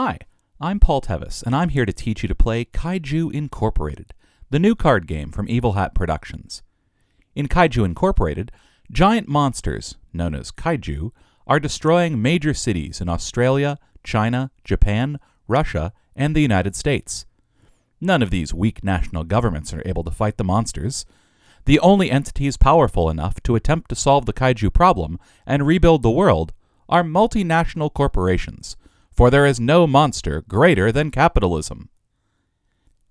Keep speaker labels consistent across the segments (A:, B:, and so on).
A: Hi, I'm Paul Tevis, and I'm here to teach you to play Kaiju Incorporated, the new card game from Evil Hat Productions. In Kaiju Incorporated, giant monsters, known as Kaiju, are destroying major cities in Australia, China, Japan, Russia, and the United States. None of these weak national governments are able to fight the monsters. The only entities powerful enough to attempt to solve the Kaiju problem and rebuild the world are multinational corporations, for there is no monster greater than capitalism.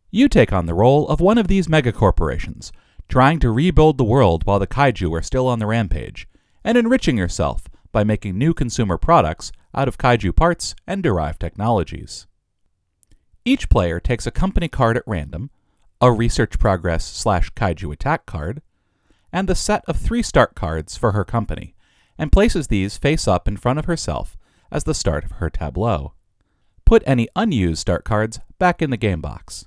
A: You take on the role of one of these megacorporations, trying to rebuild the world while the Kaiju are still on the rampage, and enriching yourself by making new consumer products out of Kaiju parts and derived technologies. Each player takes a company card at random, a research progress / Kaiju attack card, and the set of 3 start cards for her company, and places these face up in front of herself as the start of her tableau. Put any unused start cards back in the game box.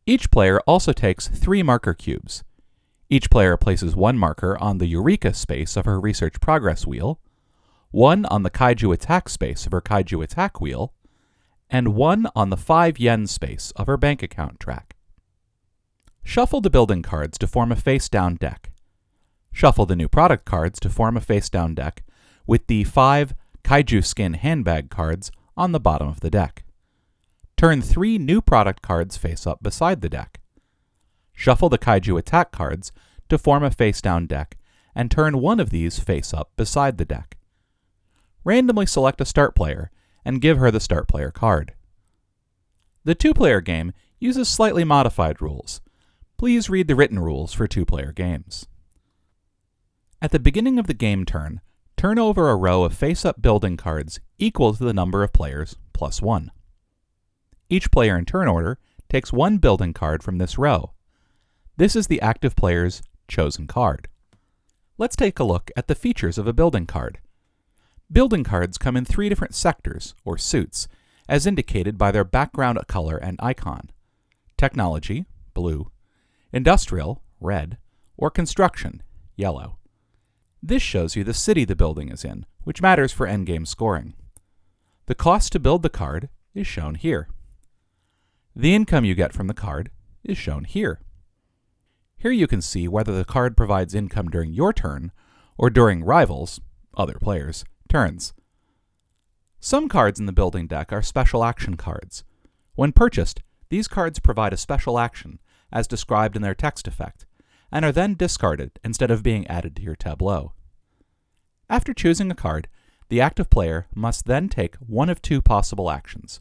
A: Each player also takes 3 marker cubes. Each player places 1 marker on the Eureka space of her research progress wheel, 1 on the Kaiju attack space of her Kaiju attack wheel, and 1 on the 5 yen space of her bank account track. Shuffle the building cards to form a face-down deck. Shuffle the new product cards to form a face-down deck with the 5 Kaiju skin handbag cards on the bottom of the deck. Turn 3 new product cards face up beside the deck. Shuffle the Kaiju attack cards to form a face-down deck and turn one of these face up beside the deck. Randomly select a start player and give her the start player card. The 2-player game uses slightly modified rules. Please read the written rules for 2-player games. At the beginning of the game turn, turn over a row of face-up building cards equal to the number of players plus 1. Each player in turn order takes 1 building card from this row. This is the active player's chosen card. Let's take a look at the features of a building card. Building cards come in 3 different sectors, or suits, as indicated by their background color and icon: technology, blue; industrial, red; or construction, yellow. This shows you the city the building is in, which matters for endgame scoring. The cost to build the card is shown here. The income you get from the card is shown here. Here you can see whether the card provides income during your turn or during rivals, other players, turns. Some cards in the building deck are special action cards. When purchased, these cards provide a special action, as described in their text effect, and are then discarded instead of being added to your tableau. After choosing a card, the active player must then take one of 2 possible actions: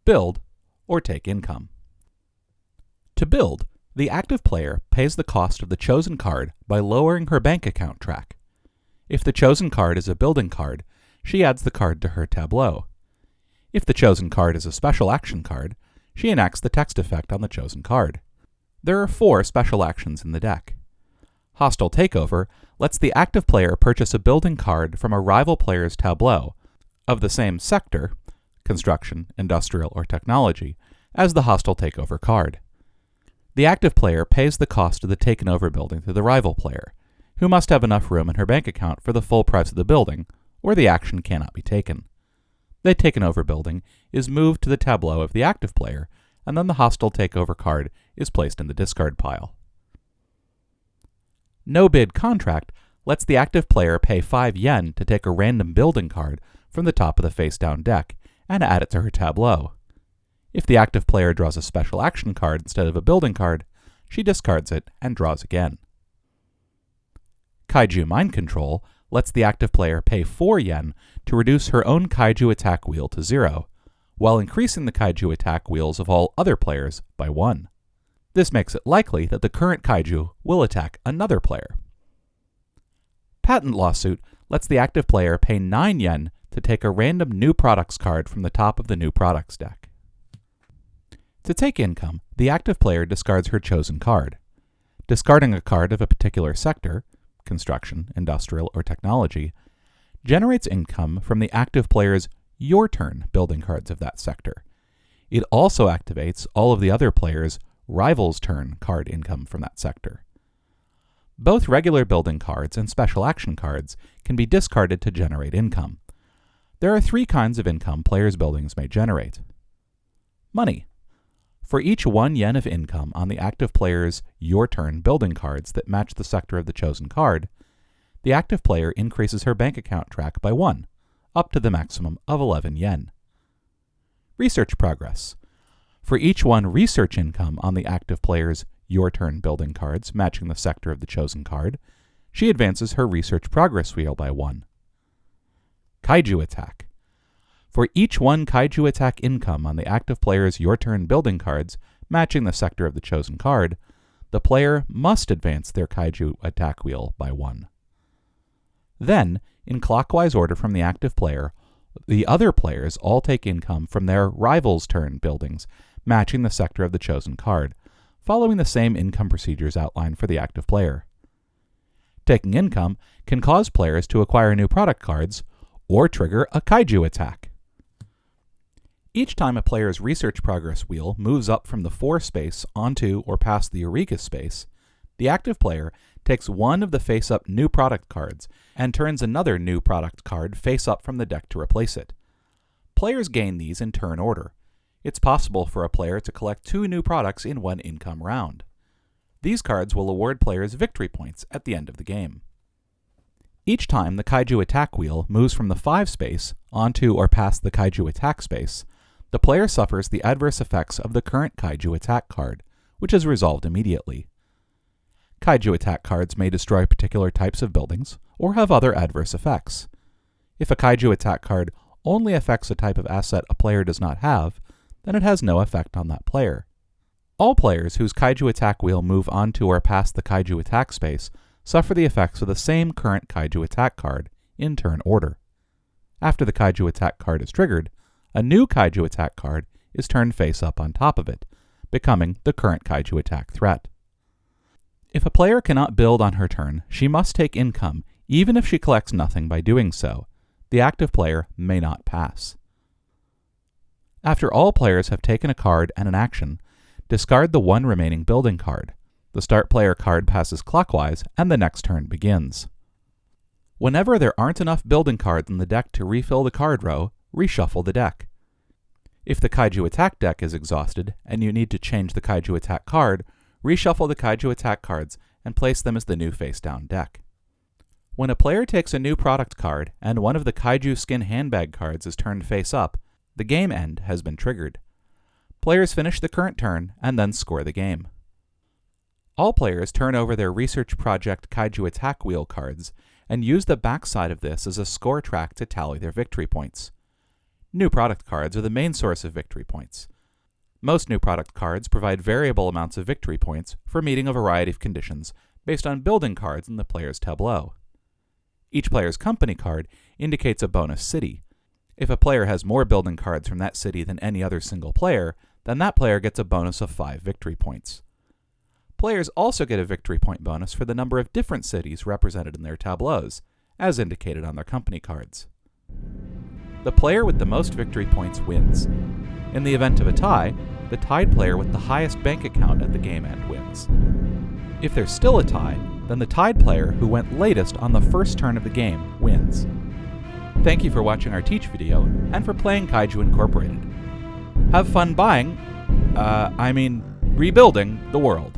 A: build or take income. To build, the active player pays the cost of the chosen card by lowering her bank account track. If the chosen card is a building card, she adds the card to her tableau. If the chosen card is a special action card, she enacts the text effect on the chosen card. There are 4 special actions in the deck. Hostile Takeover lets the active player purchase a building card from a rival player's tableau of the same sector, construction, industrial, or technology, as the Hostile Takeover card. The active player pays the cost of the taken over building to the rival player, who must have enough room in her bank account for the full price of the building, or the action cannot be taken. The taken over building is moved to the tableau of the active player, and then the Hostile Takeover card is placed in the discard pile. No Bid Contract lets the active player pay 5 yen to take a random building card from the top of the face-down deck and add it to her tableau. If the active player draws a special action card instead of a building card, she discards it and draws again. Kaiju Mind Control lets the active player pay 4 yen to reduce her own Kaiju attack wheel to 0, while increasing the Kaiju attack wheels of all other players by 1. This makes it likely that the current Kaiju will attack another player. Patent Lawsuit lets the active player pay 9 yen to take a random new products card from the top of the new products deck. To take income, the active player discards her chosen card. Discarding a card of a particular sector, construction, industrial, or technology, generates income from the active player's your turn building cards of that sector. It also activates all of the other players' rivals' turn card income from that sector. Both regular building cards and special action cards can be discarded to generate income. There are 3 kinds of income players' buildings may generate. Money. For each 1 yen of income on the active player's Your Turn building cards that match the sector of the chosen card, the active player increases her bank account track by 1, up to the maximum of 11 yen. Research progress. For each 1 research income on the active player's Your Turn building cards matching the sector of the chosen card, she advances her research progress wheel by 1. Kaiju attack. For each 1 Kaiju attack income on the active player's Your Turn building cards matching the sector of the chosen card, the player must advance their Kaiju attack wheel by 1. Then, in clockwise order from the active player, the other players all take income from their rival's turn buildings matching the sector of the chosen card, following the same income procedures outlined for the active player. Taking income can cause players to acquire new product cards or trigger a Kaiju attack. Each time a player's research progress wheel moves up from the 4 space onto or past the Eureka space, the active player takes 1 of the face-up new product cards and turns another new product card face-up from the deck to replace it. Players gain these in turn order. It's possible for a player to collect 2 new products in 1 income round. These cards will award players victory points at the end of the game. Each time the Kaiju attack wheel moves from the 5 space onto or past the Kaiju attack space, the player suffers the adverse effects of the current Kaiju attack card, which is resolved immediately. Kaiju attack cards may destroy particular types of buildings or have other adverse effects. If a Kaiju attack card only affects a type of asset a player does not have, then it has no effect on that player. All players whose Kaiju attack wheel move onto or past the Kaiju attack space suffer the effects of the same current Kaiju attack card in turn order. After the Kaiju attack card is triggered, a new Kaiju attack card is turned face up on top of it, becoming the current Kaiju attack threat. If a player cannot build on her turn, she must take income, even if she collects nothing by doing so. The active player may not pass. After all players have taken a card and an action, discard the 1 remaining building card. The start player card passes clockwise, and the next turn begins. Whenever there aren't enough building cards in the deck to refill the card row, reshuffle the deck. If the Kaiju attack deck is exhausted, and you need to change the Kaiju attack card, reshuffle the Kaiju attack cards and place them as the new face-down deck. When a player takes a new product card and 1 of the Kaiju skin handbag cards is turned face up, the game end has been triggered. Players finish the current turn and then score the game. All players turn over their Research Project Kaiju attack wheel cards and use the backside of this as a score track to tally their victory points. New product cards are the main source of victory points. Most new product cards provide variable amounts of victory points for meeting a variety of conditions based on building cards in the player's tableau. Each player's company card indicates a bonus city. If a player has more building cards from that city than any other single player, then that player gets a bonus of 5 victory points. Players also get a victory point bonus for the number of different cities represented in their tableaus, as indicated on their company cards. The player with the most victory points wins. In the event of a tie, the tied player with the highest bank account at the game end wins. If there's still a tie, then the tied player who went latest on the first turn of the game wins. Thank you for watching our Teach video and for playing Kaiju Incorporated. Have fun rebuilding the world.